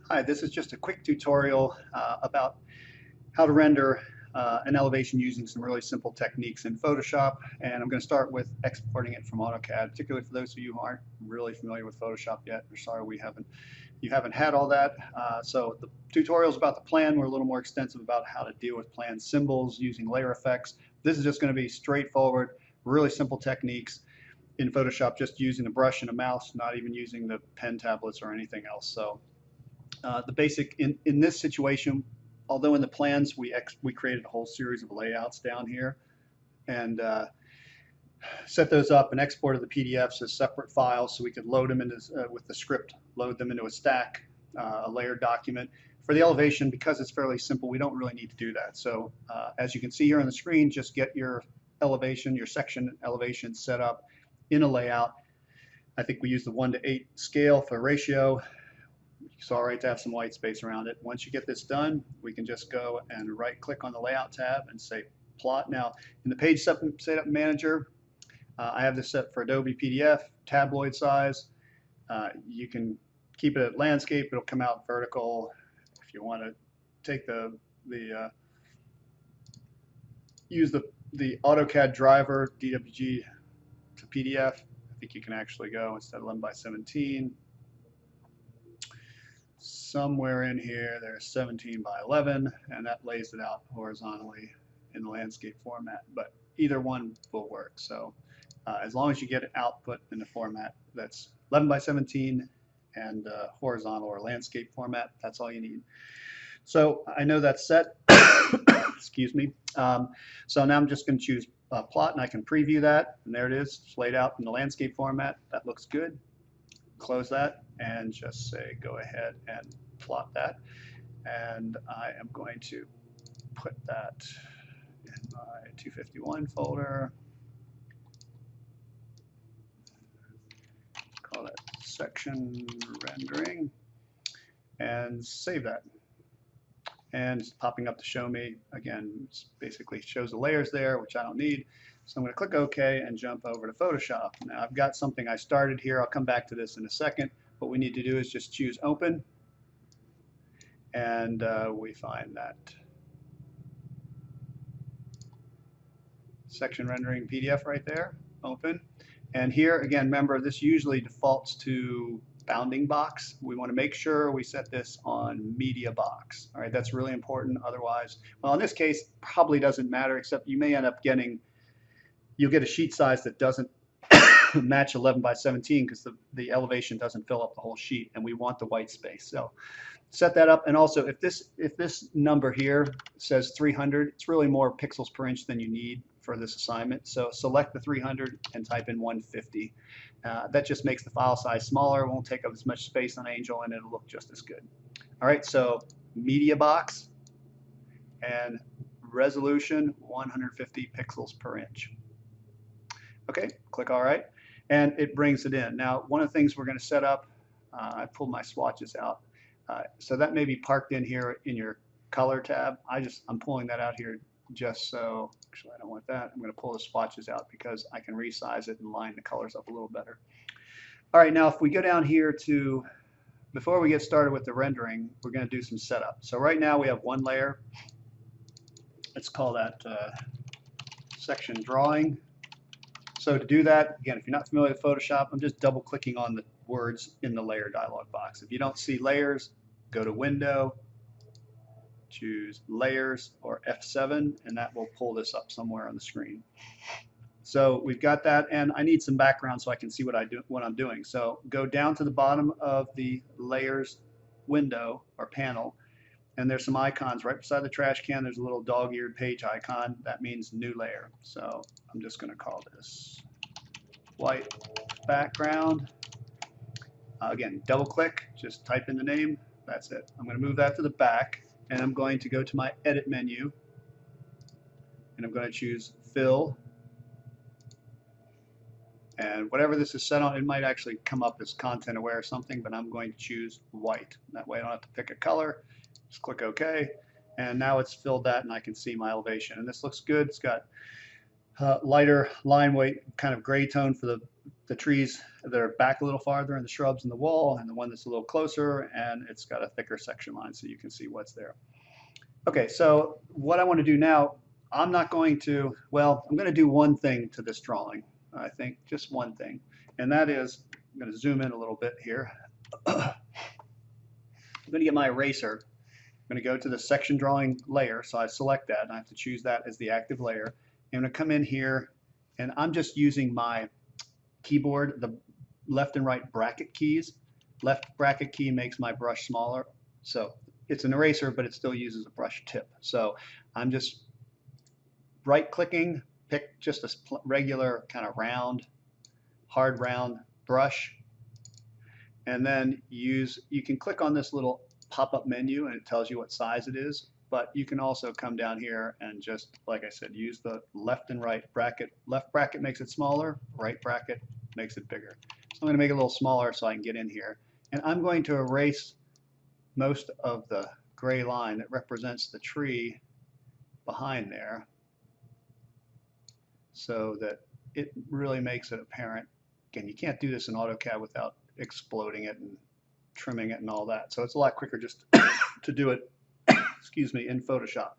Hi, this is just a quick tutorial about how to render an elevation using some really simple techniques in Photoshop. And I'm going to start with exporting it from AutoCAD, particularly for those of you who aren't really familiar with Photoshop yet. We're sorry you haven't had all that. So the tutorials about the plan were a little more extensive about how to deal with plan symbols using layer effects. This is just going to be straightforward, really simple techniques in Photoshop, just using a brush and a mouse, not even using the pen tablets or anything else. So the basic in this situation, although in the plans we created a whole series of layouts down here and set those up and exported the PDFs as separate files so we could load them into with the script, load them into a stack, a layered document. For the elevation, because it's fairly simple, we don't really need to do that. So as you can see here on the screen, just get your elevation, your section elevation set up in a layout. I think we use the 1:8 scale for ratio. It's all right to have some white space around it. Once you get this done, we can just go and right click on the layout tab and say plot. Now in the page setup manager, I have this set for Adobe PDF, tabloid size. You can keep it at landscape, it'll come out vertical. If you want to take use the AutoCAD driver, DWG to PDF, I think you can actually go instead of 11:17. Somewhere in here there's 17:11, and that lays it out horizontally in the landscape format, but either one will work. So as long as you get it output in the format that's 11:17 and horizontal or landscape format, that's all you need. So I know that's set. Excuse me. So now I'm just going to choose plot, and I can preview that, and there it is. It's laid out in the landscape format. That looks good. Close that and just say go ahead and plot that, and I am going to put that in my 251 folder, call it section rendering, and save that. And it's popping up to show me again, it's basically shows the layers there, which I don't need. So I'm going to click OK and jump over to Photoshop. Now I've got something I started here. I'll come back to this in a second. What we need to do is just choose Open, and we find that section rendering PDF right there, Open. And here again, remember this usually defaults to bounding box. We want to make sure we set this on media box. All right, that's really important. Otherwise, well, in this case, probably doesn't matter, except you may end up getting, you'll get a sheet size that doesn't match 11:17 because the elevation doesn't fill up the whole sheet, and we want the white space. So set that up. And also, if this number here says 300, it's really more pixels per inch than you need for this assignment. So select the 300 and type in 150. That just makes the file size smaller. It won't take up as much space on Angel, and it'll look just as good. All right, so media box and resolution 150 pixels per inch. Okay, click all right, and it brings it in. Now, one of the things we're going to set up, I pulled my swatches out. So that may be parked in here in your color tab. I'm pulling that out here just so, actually I don't want that. I'm going to pull the swatches out because I can resize it and line the colors up a little better. All right, now if we go down here to, before we get started with the rendering, we're going to do some setup. So right now we have one layer. Let's call that section drawing. So to do that, again, if you're not familiar with Photoshop, I'm just double clicking on the words in the layer dialog box. If you don't see layers, go to Window, choose Layers or F7, and that will pull this up somewhere on the screen. So we've got that, and I need some background so I can see what I'm doing. So go down to the bottom of the Layers window or panel, and there's some icons right beside the trash can. There's a little dog-eared page icon. That means new layer. So I'm just going to call this white background. Again, double click, just type in the name. That's it. I'm going to move that to the back, and I'm going to go to my edit menu, and I'm going to choose fill. And whatever this is set on, it might actually come up as content aware or something, but I'm going to choose white. That way I don't have to pick a color. Just click OK, and now it's filled that, and I can see my elevation. And this looks good. It's got lighter line weight, kind of gray tone for the the trees that are back a little farther and the shrubs and the wall, and the one that's a little closer, and it's got a thicker section line so you can see what's there. Okay, so what I want to do now, I'm not going to, well, I'm going to do one thing to this drawing, I think, just one thing, and that is, I'm going to zoom in a little bit here. I'm going to get my eraser. I'm going to go to the section drawing layer, so I select that, and I have to choose that as the active layer. I'm going to come in here, and I'm just using my keyboard, the left and right bracket keys. Left bracket key makes my brush smaller, so it's an eraser, but it still uses a brush tip. So I'm just right-clicking, pick just a regular kind of round, hard round brush, and then you can click on this little pop-up menu and it tells you what size it is, but you can also come down here and just, like I said, use the left and right bracket. Left bracket makes it smaller, right bracket makes it bigger. So I'm going to make it a little smaller so I can get in here. And I'm going to erase most of the gray line that represents the tree behind there so that it really makes it apparent. Again, you can't do this in AutoCAD without exploding it and trimming it and all that. So it's a lot quicker just to do it, excuse me, in Photoshop.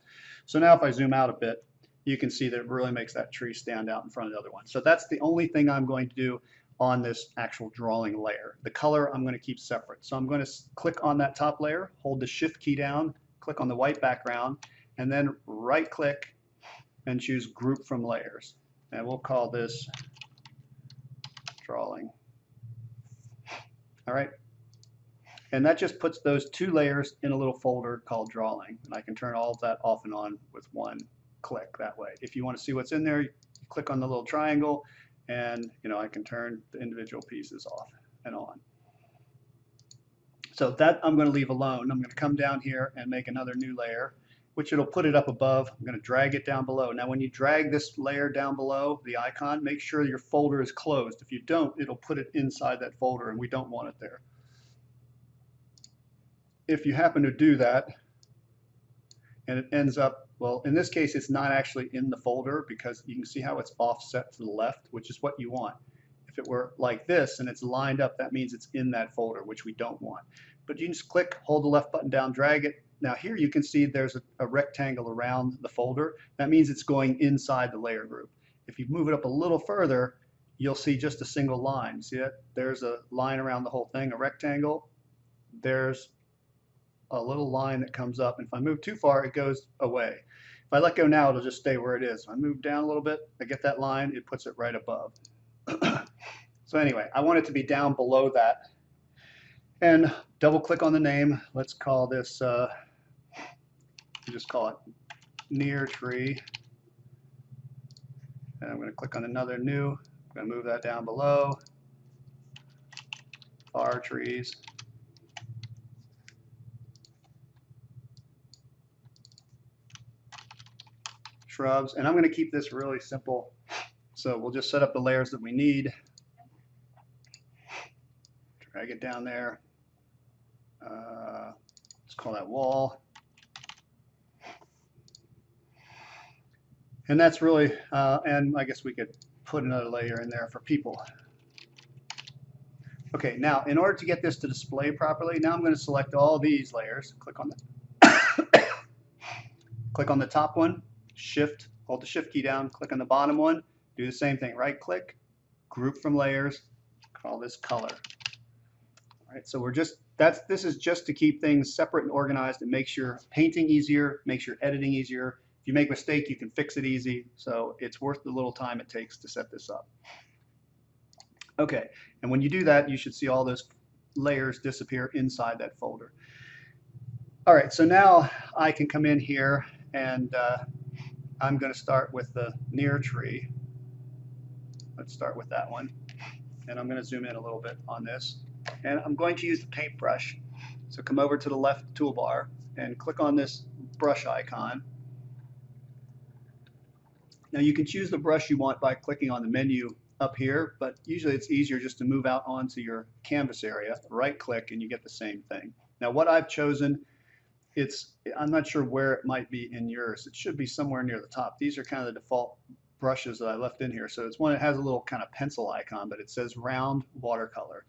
So now if I zoom out a bit, you can see that it really makes that tree stand out in front of the other one. So that's the only thing I'm going to do on this actual drawing layer. The color I'm going to keep separate. So I'm going to click on that top layer, hold the Shift key down, click on the white background, and then right click and choose Group from Layers. And we'll call this Drawing. All right. And that just puts those two layers in a little folder called Drawing. And I can turn all of that off and on with one click that way. If you want to see what's in there, you click on the little triangle, and I can turn the individual pieces off and on. So that I'm going to leave alone. I'm going to come down here and make another new layer, which it'll put it up above. I'm going to drag it down below. Now when you drag this layer down below the icon, make sure your folder is closed. If you don't, it'll put it inside that folder, and we don't want it there. If you happen to do that and it ends up, well, in this case it's not actually in the folder because you can see how it's offset to the left, which is what you want. If it were like this and it's lined up, that means it's in that folder, which we don't want. But you can just click, hold the left button down, drag it. Now here you can see there's a rectangle around the folder. That means it's going inside the layer group. If you move it up a little further, you'll see just a single line. See that? There's a line around the whole thing, a rectangle. There's a little line that comes up, and if I move too far, it goes away. If I let go now, it'll just stay where it is. If I move down a little bit, I get that line, it puts it right above. So anyway, I want it to be down below that. And double click on the name. Let's call this, just call it Near Tree. And I'm going to click on another new. I'm going to move that down below. Far Trees. Shrubs, and I'm going to keep this really simple. So we'll just set up the layers that we need. Drag it down there. Let's call that wall. And that's really, and I guess we could put another layer in there for people. Okay, now in order to get this to display properly, now I'm going to select all these layers. Click on the click on the top one. Shift, hold the Shift key down, click on the bottom one, do the same thing, right click, Group from Layers, call this Color. All right, so this is just to keep things separate and organized. It makes your painting easier, makes your editing easier. If you make a mistake, you can fix it easy, so it's worth the little time it takes to set this up. Okay, and when you do that, you should see all those layers disappear inside that folder. All right, so now I can come in here and I'm going to start with the Near Tree. Let's start with that one. And I'm going to zoom in a little bit on this. And I'm going to use the paintbrush. So come over to the left toolbar and click on this brush icon. Now you can choose the brush you want by clicking on the menu up here, but usually it's easier just to move out onto your canvas area, right click, and you get the same thing. Now what I've chosen, I'm not sure where it might be in yours. It should be somewhere near the top. These are kind of the default brushes that I left in here. So it's one that has a little kind of pencil icon, but it says round watercolor.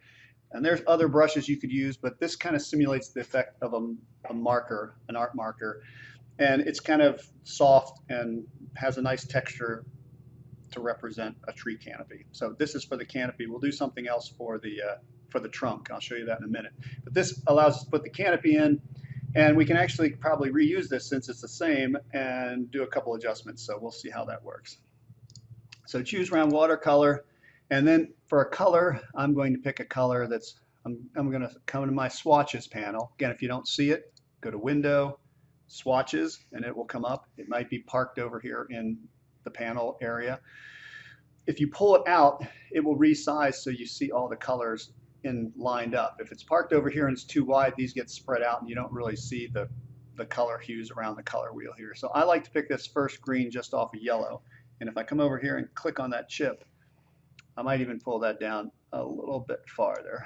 And there's other brushes you could use, but this kind of simulates the effect of a marker, an art marker. And it's kind of soft and has a nice texture to represent a tree canopy. So this is for the canopy. We'll do something else for the trunk. I'll show you that in a minute. But this allows us to put the canopy in, and we can actually probably reuse this since it's the same and do a couple adjustments. So we'll see how that works. So choose round watercolor, and then for a color, I'm going to pick a color that's, I'm going to come to my swatches panel. Again, if you don't see it, go to Window, Swatches, and it will come up. It might be parked over here in the panel area. If you pull it out, it will resize so you see all the colors in lined up. If it's parked over here and it's too wide, these get spread out and you don't really see the color hues around the color wheel here. So I like to pick this first green just off of yellow. And if I come over here and click on that chip, I might even pull that down a little bit farther.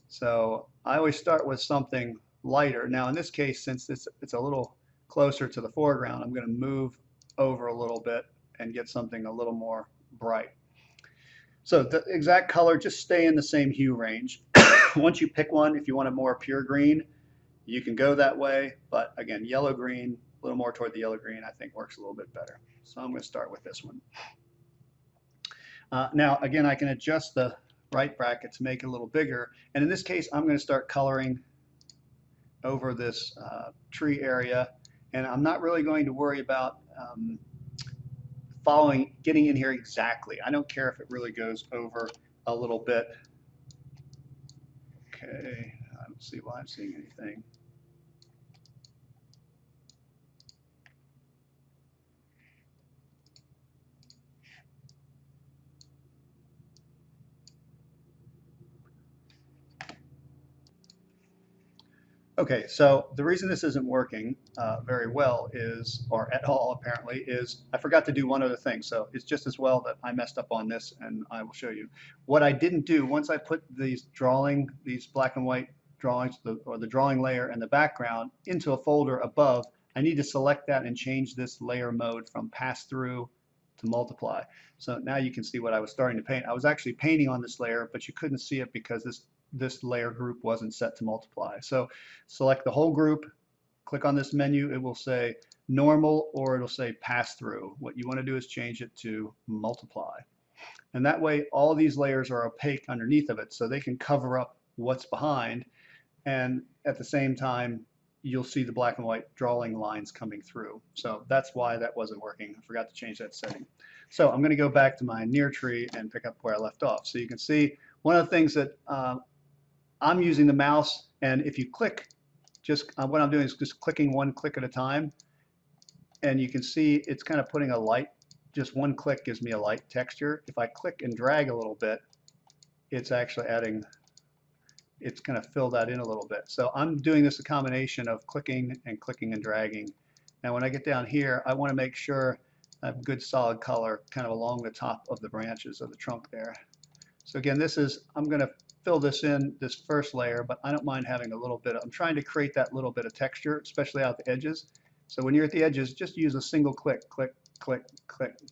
So I always start with something lighter. Now in this case, since it's a little closer to the foreground, I'm going to move over a little bit and get something a little more bright. So the exact color, just stay in the same hue range. Once you pick one, if you want a more pure green, you can go that way. But again, yellow green, a little more toward the yellow green, I think works a little bit better. So I'm going to start with this one. Now, again, I can adjust the right bracket to make it a little bigger. And in this case, I'm going to start coloring over this tree area. And I'm not really going to worry about getting in here exactly. I don't care if it really goes over a little bit. Okay, I don't see why I'm seeing anything. Okay, so the reason this isn't working very well is, or at all apparently, is I forgot to do one other thing. So it's just as well that I messed up on this, and I will show you. What I didn't do, once I put these black and white drawings, or the drawing layer and the background into a folder above, I need to select that and change this layer mode from pass through to multiply. So now you can see what I was starting to paint. I was actually painting on this layer, but you couldn't see it because this layer group wasn't set to multiply. So select the whole group, click on this menu, it will say normal or it'll say pass through. What you want to do is change it to multiply. And that way all these layers are opaque underneath of it, so they can cover up what's behind, and at the same time you'll see the black and white drawing lines coming through. So that's why that wasn't working. I forgot to change that setting. So I'm going to go back to my near tree and pick up where I left off. So you can see one of the things that I'm using the mouse, and if you click, just what I'm doing is just clicking one click at a time, and you can see it's kind of putting a light, just one click gives me a light texture. If I click and drag a little bit, it's actually adding, it's going to fill that in a little bit. So I'm doing this a combination of clicking and dragging. Now when I get down here, I want to make sure I have good solid color kind of along the top of the branches of the trunk there. So again, I'm going to fill this in, this first layer, but I don't mind having a little bit. I'm trying to create that little bit of texture, especially out the edges. So when you're at the edges, just use a single click, click, click, click. I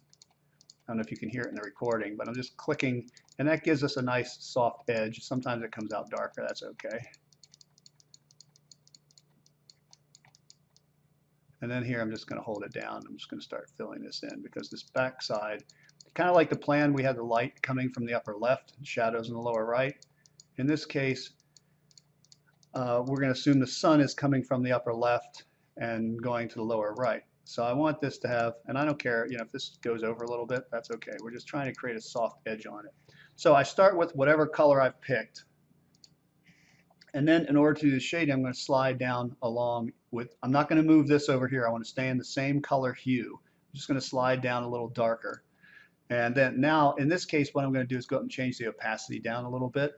don't know if you can hear it in the recording, but I'm just clicking, and that gives us a nice soft edge. Sometimes it comes out darker, that's okay. And then here I'm just going to hold it down. I'm just going to start filling this in because this back side, kind of like the plan, we had the light coming from the upper left, shadows in the lower right. In this case, we're going to assume the sun is coming from the upper left and going to the lower right. So I want this to have, and I don't care, if this goes over a little bit, that's okay. We're just trying to create a soft edge on it. So I start with whatever color I've picked. And then in order to do the shading, I'm going to slide down along with, I'm not going to move this over here. I want to stay in the same color hue. I'm just going to slide down a little darker. And then now, in this case, what I'm going to do is go up and change the opacity down a little bit.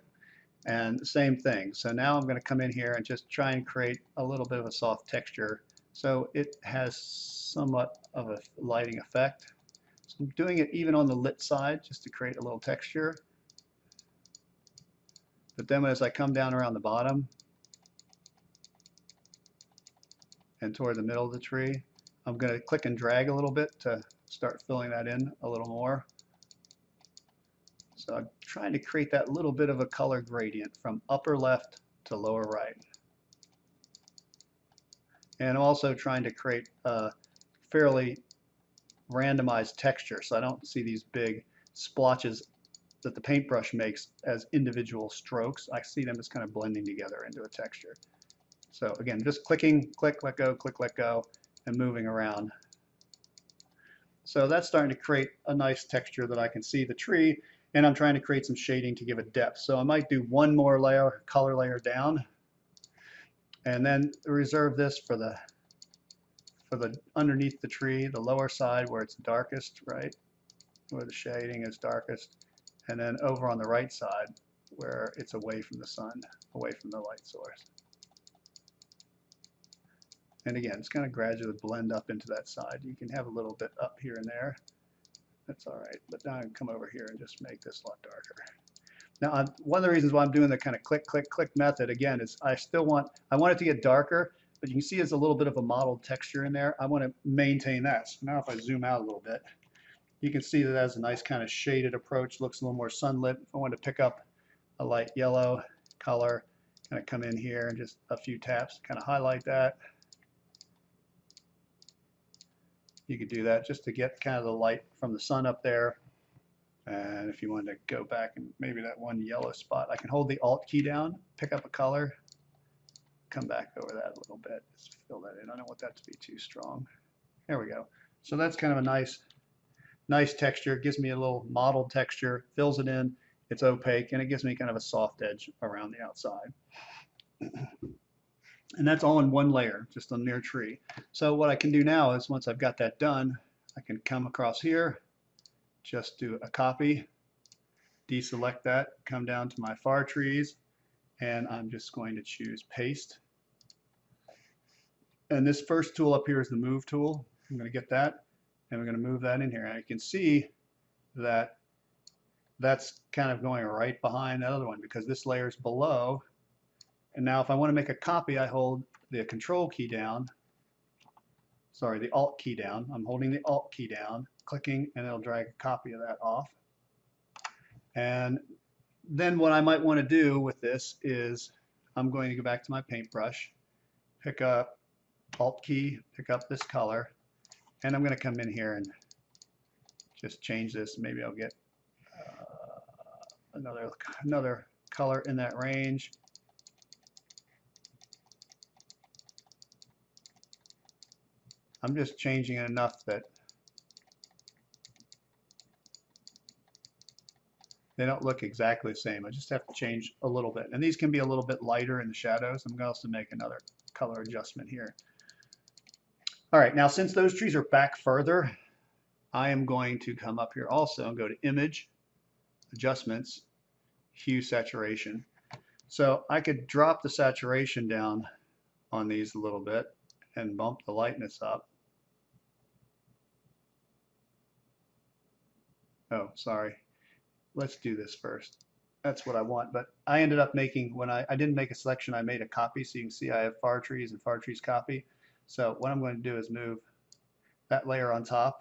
And the same thing. So now I'm going to come in here and just try and create a little bit of a soft texture so it has somewhat of a lighting effect. So I'm doing it even on the lit side just to create a little texture. But then as I come down around the bottom and toward the middle of the tree, I'm going to click and drag a little bit to start filling that in a little more. So I'm trying to create that little bit of a color gradient from upper left to lower right. And I'm also trying to create a fairly randomized texture, so I don't see these big splotches that the paintbrush makes as individual strokes. I see them as kind of blending together into a texture. So again, just clicking, click, let go, and moving around. So that's starting to create a nice texture that I can see the tree, and I'm trying to create some shading to give it depth. So I might do one more layer, color layer down, and then reserve this for the underneath the tree, the lower side where it's darkest, right? Where the shading is darkest. And then over on the right side where it's away from the sun, away from the light source. And again, it's going to gradually blend up into that side. You can have a little bit up here and there. That's all right. But now I can come over here and just make this a lot darker. Now, one of the reasons why I'm doing the kind of click, click, click method, again, is I want it to get darker, but you can see there's a little bit of a mottled texture in there. I want to maintain that. So now if I zoom out a little bit, you can see that has a nice kind of shaded approach, looks a little more sunlit. If I want to pick up a light yellow color, kind of come in here and just a few taps, kind of highlight that. You could do that just to get kind of the light from the sun up there. And if you wanted to go back and maybe that one yellow spot, I can hold the Alt key down, pick up a color, come back over that a little bit, just fill that in. I don't want that to be too strong. There we go. So that's kind of a nice texture. It gives me a little mottled texture, fills it in, it's opaque, and it gives me kind of a soft edge around the outside. And that's all in one layer, just on near tree. So what I can do now is once I've got that done, I can come across here, just do a copy, deselect that, come down to my far trees, and I'm just going to choose paste. And this first tool up here is the move tool. I'm going to get that, and we're going to move that in here. And you can see that that's kind of going right behind that other one because this layer is below. And now if I want to make a copy, I hold the Control key down, sorry, the Alt key down. I'm holding the Alt key down, clicking, and it'll drag a copy of that off. And then what I might want to do with this is I'm going to go back to my paintbrush, pick up Alt key, pick up this color, and I'm going to come in here and just change this. Maybe I'll get another color in that range. I'm just changing it enough that they don't look exactly the same. I just have to change a little bit. And these can be a little bit lighter in the shadows. I'm going to also make another color adjustment here. All right, now since those trees are back further, I am going to come up here also and go to Image, Adjustments, Hue, Saturation. So I could drop the saturation down on these a little bit and bump the lightness up. Oh, sorry. Let's do this first. That's what I want, but I ended up making, when I didn't make a selection, I made a copy, so you can see I have far trees and far trees copy. So what I'm going to do is move that layer on top,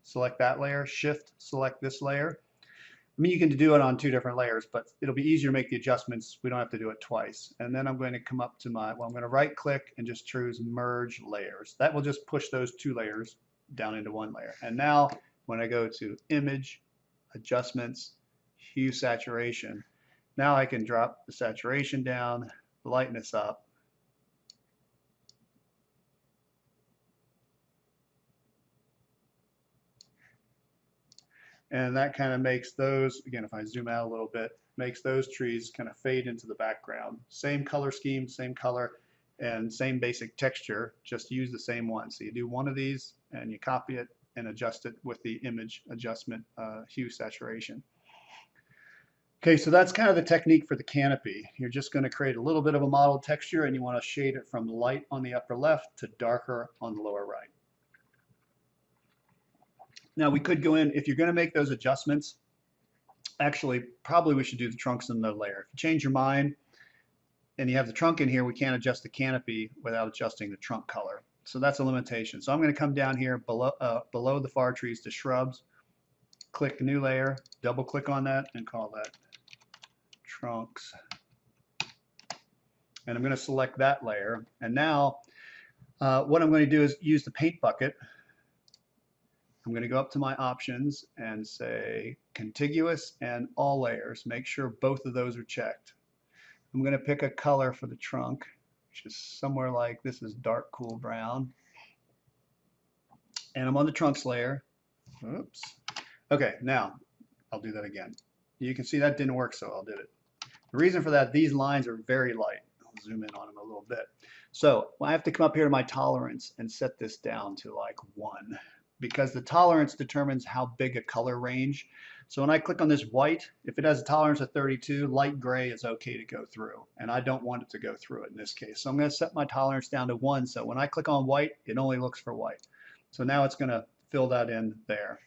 select that layer, shift, select this layer. I mean, you can do it on 2 different layers, but it'll be easier to make the adjustments. We don't have to do it twice. And then I'm going to come up to I'm going to right click and just choose merge layers. That will just push those 2 layers down into one layer. And now when I go to Image, Adjustments, Hue, Saturation, now I can drop the saturation down, the lightness up. And that kind of makes those, again, if I zoom out a little bit, makes those trees kind of fade into the background. Same color scheme, same color, and same basic texture, just use the same one. So you do one of these and you copy it and adjust it with the image adjustment, hue, saturation. Okay, so that's kind of the technique for the canopy. You're just going to create a little bit of a mottled texture and you want to shade it from light on the upper left to darker on the lower right. Now we could go in, if you're going to make those adjustments, actually probably we should do the trunks in the layer. If you change your mind and you have the trunk in here, we can't adjust the canopy without adjusting the trunk color. So that's a limitation. So I'm going to come down here below the far trees to shrubs, click new layer, double click on that and call that trunks. And I'm going to select that layer. And now what I'm going to do is use the paint bucket. I'm going to go up to my options and say contiguous and all layers. Make sure both of those are checked. I'm going to pick a color for the trunk, which is somewhere like this is dark cool brown. And I'm on the trunks layer. Oops. Okay, now I'll do that again. You can see that didn't work so well, did it? The reason for that, these lines are very light. I'll zoom in on them a little bit. So I have to come up here to my tolerance and set this down to like 1, because the tolerance determines how big a color range. So when I click on this white, if it has a tolerance of 32, light gray is okay to go through. And I don't want it to go through it in this case. So I'm going to set my tolerance down to 1. So when I click on white, it only looks for white. So now it's going to fill that in there.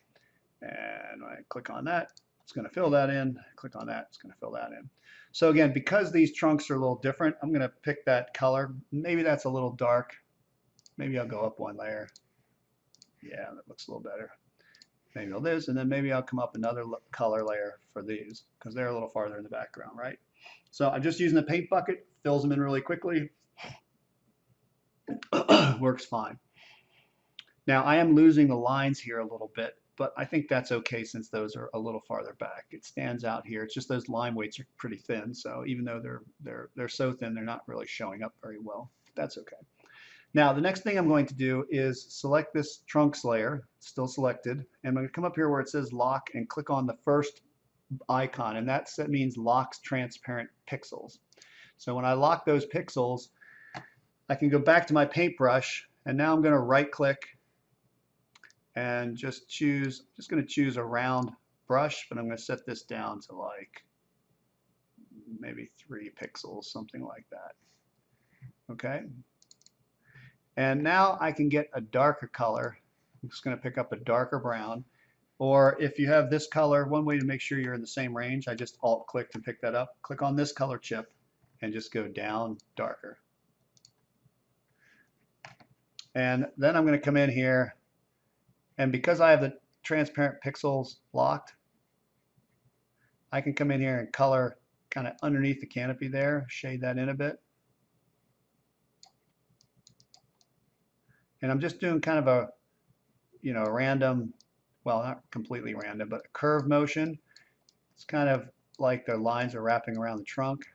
And when I click on that, it's going to fill that in. Click on that, it's going to fill that in. So again, because these trunks are a little different, I'm going to pick that color. Maybe that's a little dark. Maybe I'll go up 1 layer. Yeah, that looks a little better. Maybe I'll do this, and then maybe I'll come up another color layer for these because they're a little farther in the background, right? So I'm just using the paint bucket, fills them in really quickly. Works fine. Now I am losing the lines here a little bit, but I think that's okay since those are a little farther back. It stands out here. It's just those line weights are pretty thin, so even though they're so thin, they're not really showing up very well. That's okay. Now the next thing I'm going to do is select this trunks layer, still selected, and I'm going to come up here where it says lock and click on the first icon, and that means locks transparent pixels. So when I lock those pixels, I can go back to my paintbrush, and now I'm going to right click and just going to choose a round brush, but I'm going to set this down to like maybe 3 pixels, something like that. Okay. And now I can get a darker color. I'm just going to pick up a darker brown. Or if you have this color, one way to make sure you're in the same range, I just alt-clicked and picked that up. Click on this color chip and just go down darker. And then I'm going to come in here, and because I have the transparent pixels locked, I can come in here and color kind of underneath the canopy there, shade that in a bit. And I'm just doing kind of a, a random, well, not completely random, but a curve motion. It's kind of like the lines are wrapping around the trunk.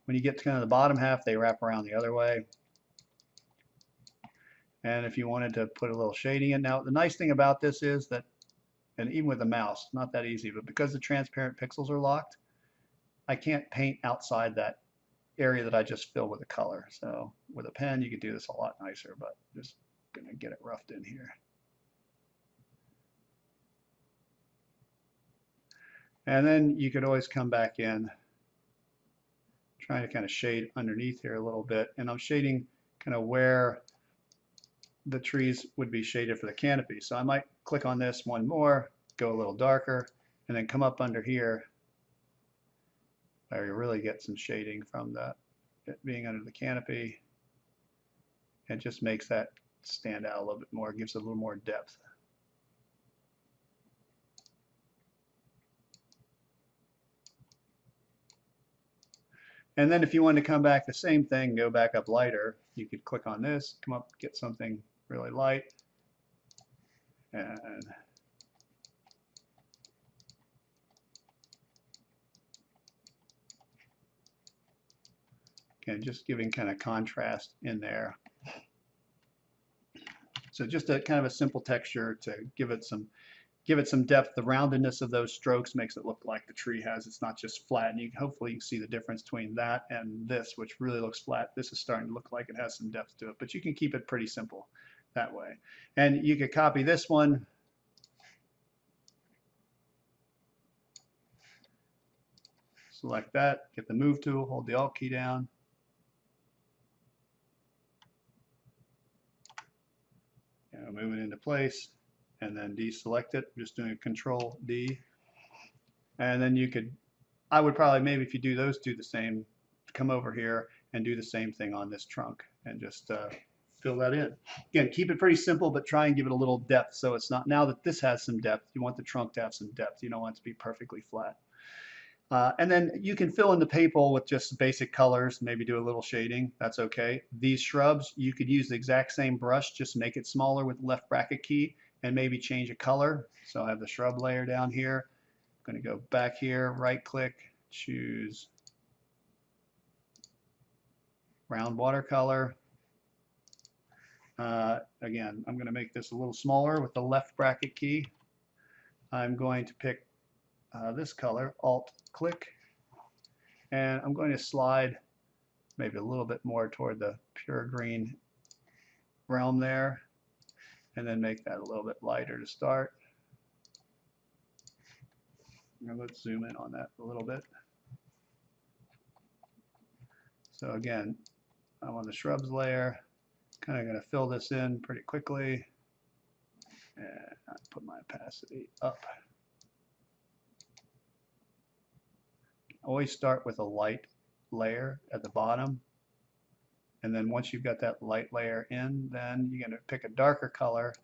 When you get to kind of the bottom half, they wrap around the other way. And if you wanted to put a little shading in. Now, the nice thing about this is that, and even with the mouse, not that easy, but because the transparent pixels are locked, I can't paint outside that area that I just filled with a color. So with a pen, you could do this a lot nicer, but just gonna get it roughed in here. And then you could always come back in, trying to kind of shade underneath here a little bit. And I'm shading kind of where the trees would be shaded for the canopy. So I might click on this one more, go a little darker, and then come up under here where you really get some shading from it being under the canopy. It just makes that stand out a little bit more, gives it a little more depth. And then if you wanted to come back the same thing, go back up lighter, you could click on this, come up, get something really light, and again, just giving kind of contrast in there. So just a kind of a simple texture to give it some depth. The roundedness of those strokes makes it look like the tree has. It's not just flat. And hopefully you can see the difference between that and this, which really looks flat. This is starting to look like it has some depth to it, but you can keep it pretty simple that way. And you could copy this one. Select that, get the move tool, hold the Alt key down. Move it into place and then deselect it. I'm just doing a Control D. And then you could, I would probably, maybe if you do the same, come over here and do the same thing on this trunk and just fill that in. Again, keep it pretty simple, but try and give it a little depth. So it's not, now that this has some depth, you want the trunk to have some depth. You don't want it to be perfectly flat. And then you can fill in the maple with just basic colors, maybe do a little shading. That's okay. These shrubs, you could use the exact same brush, just make it smaller with the left bracket key and maybe change a color. So I have the shrub layer down here. I'm going to go back here, right click, choose round watercolor. Again, I'm going to make this a little smaller with the left bracket key. I'm going to pick this color, Alt click, and I'm going to slide maybe a little bit more toward the pure green realm there, and then make that a little bit lighter to start. Now let's zoom in on that a little bit. So again, I'm on the shrubs layer, kind of going to fill this in pretty quickly, and I'll put my opacity up. Always start with a light layer at the bottom, and then once you've got that light layer in, then you're going to pick a darker color.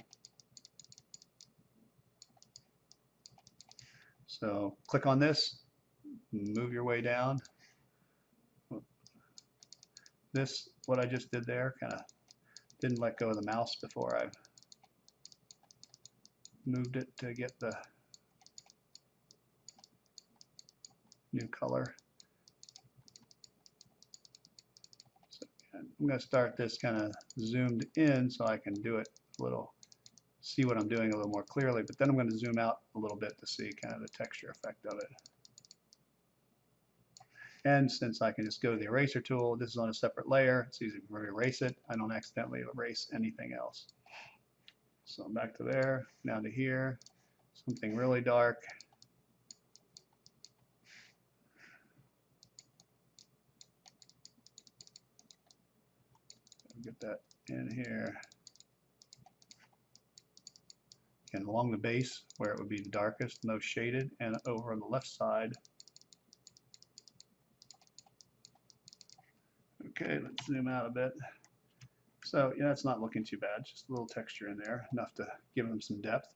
So click on this, move your way down. This, what I just did there, kind of didn't let go of the mouse before I moved it to get the new color. So I'm going to start this kind of zoomed in so I can do it a little, see what I'm doing a little more clearly, but then I'm going to zoom out a little bit to see kind of the texture effect of it. And since I can just go to the eraser tool, this is on a separate layer, it's easy to erase it. I don't accidentally erase anything else. So I'm back to there, down to here, something really dark. Get that in here. And along the base where it would be the darkest, most shaded, and over on the left side. Okay, let's zoom out a bit. So yeah, it's not looking too bad, just a little texture in there, enough to give them some depth.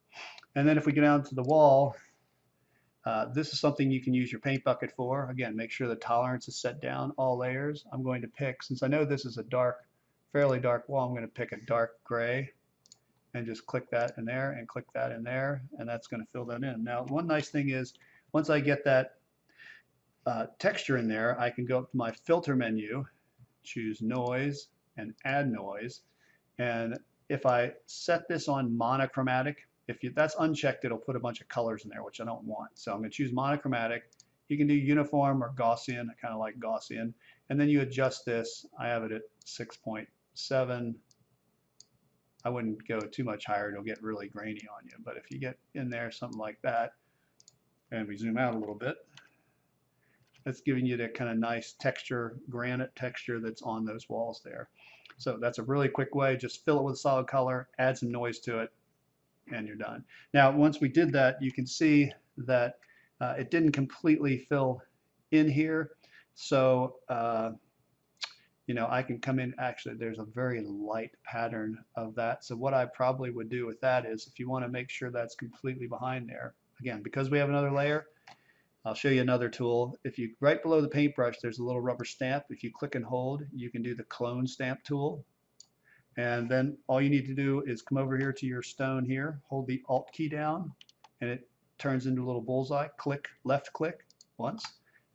And then if we go down to the wall, this is something you can use your paint bucket for. Again, make sure the tolerance is set down, all layers. I'm going to pick, since I know this is a dark, fairly dark wall, I'm going to pick a dark gray and just click that in there and click that in there, and that's going to fill that in. Now, one nice thing is, once I get that texture in there, I can go up to my filter menu, choose noise and add noise, and if I set this on monochromatic, that's unchecked, it'll put a bunch of colors in there, which I don't want. So I'm going to choose monochromatic. You can do uniform or Gaussian. I kind of like Gaussian. And then you adjust this. I have it at 6.7. I wouldn't go too much higher. It'll get really grainy on you. But if you get in there something like that, and we zoom out a little bit, that's giving you that kind of nice texture, granite texture that's on those walls there. So that's a really quick way. Just fill it with a solid color, add some noise to it, and you're done. Now, once we did that, you can see that it didn't completely fill in here. So, you know, I can come in, actually, there's a very light pattern of that. So what I probably would do with that is, if you want to make sure that's completely behind there, again, because we have another layer, I'll show you another tool. If you, right below the paintbrush, there's a little rubber stamp. If you click and hold, you can do the clone stamp tool. And then all you need to do is come over here to your stone here, hold the Alt key down, and it turns into a little bullseye. Click, left click once,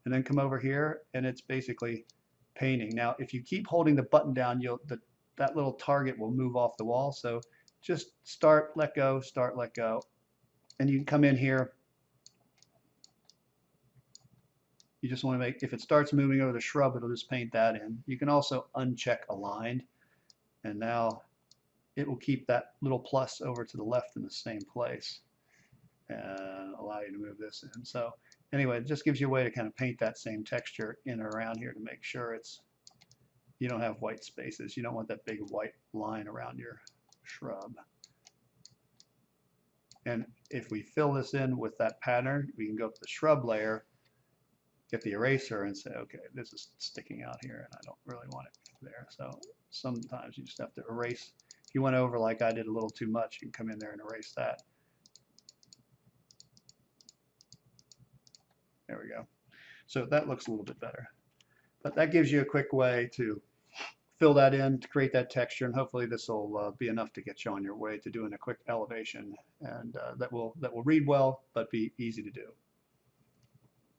and then come over here, and it's basically painting. Now, if you keep holding the button down, that little target will move off the wall. So just start, let go, start, let go. And you can come in here. You just want to make, if it starts moving over the shrub, it'll just paint that in. You can also uncheck aligned, and now it will keep that little plus over to the left in the same place and allow you to move this in. So anyway, it just gives you a way to kind of paint that same texture in or around here to make sure you don't have white spaces. You don't want that big white line around your shrub. And if we fill this in with that pattern, we can go up to the shrub layer, get the eraser and say, okay, this is sticking out here and I don't really want it there. So sometimes you just have to erase. If you went over like I did a little too much, you can come in there and erase that. There we go. So that looks a little bit better. But that gives you a quick way to fill that in, to create that texture, and hopefully this will be enough to get you on your way to doing a quick elevation, and that will read well but be easy to do.